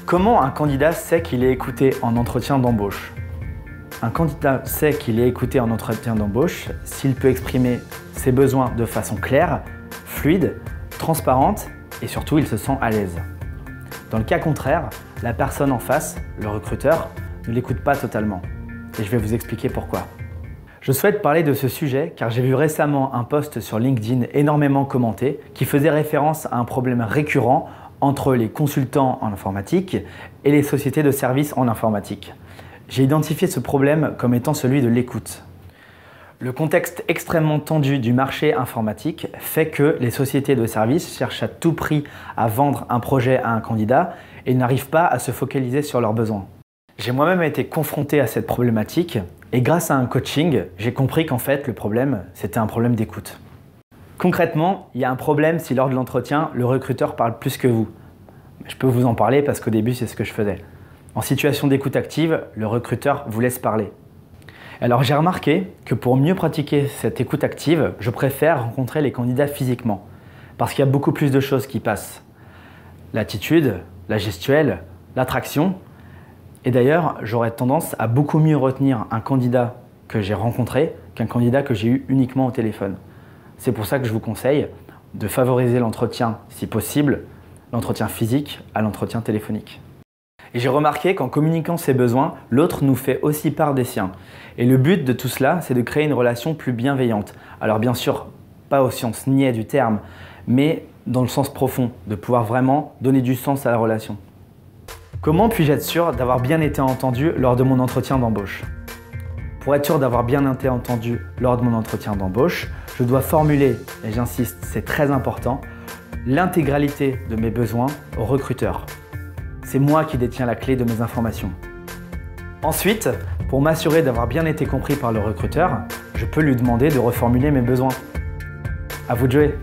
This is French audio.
Comment un candidat sait qu'il est écouté en entretien d'embauche? Un candidat sait qu'il est écouté en entretien d'embauche s'il peut exprimer ses besoins de façon claire, fluide, transparente et surtout il se sent à l'aise. Dans le cas contraire, la personne en face, le recruteur, ne l'écoute pas totalement. Et je vais vous expliquer pourquoi. Je souhaite parler de ce sujet car j'ai vu récemment un post sur LinkedIn énormément commenté qui faisait référence à un problème récurrent entre les consultants en informatique et les sociétés de services en informatique. J'ai identifié ce problème comme étant celui de l'écoute. Le contexte extrêmement tendu du marché informatique fait que les sociétés de services cherchent à tout prix à vendre un projet à un candidat et n'arrivent pas à se focaliser sur leurs besoins. J'ai moi-même été confronté à cette problématique et grâce à un coaching, j'ai compris qu'en fait le problème, c'était un problème d'écoute. Concrètement, il y a un problème si lors de l'entretien, le recruteur parle plus que vous. Je peux vous en parler parce qu'au début, c'est ce que je faisais. En situation d'écoute active, le recruteur vous laisse parler. Alors j'ai remarqué que pour mieux pratiquer cette écoute active, je préfère rencontrer les candidats physiquement parce qu'il y a beaucoup plus de choses qui passent. L'attitude, la gestuelle, l'attraction. Et d'ailleurs, j'aurais tendance à beaucoup mieux retenir un candidat que j'ai rencontré qu'un candidat que j'ai eu uniquement au téléphone. C'est pour ça que je vous conseille de favoriser l'entretien, si possible, l'entretien physique à l'entretien téléphonique. Et j'ai remarqué qu'en communiquant ses besoins, l'autre nous fait aussi part des siens. Et le but de tout cela, c'est de créer une relation plus bienveillante. Alors bien sûr, pas au sens niais du terme, mais dans le sens profond, de pouvoir vraiment donner du sens à la relation. Comment puis-je être sûr d'avoir bien été entendu lors de mon entretien d'embauche? Pour être sûr d'avoir bien été entendu lors de mon entretien d'embauche, je dois formuler, et j'insiste, c'est très important, l'intégralité de mes besoins au recruteur. C'est moi qui détiens la clé de mes informations. Ensuite, pour m'assurer d'avoir bien été compris par le recruteur, je peux lui demander de reformuler mes besoins. À vous de jouer!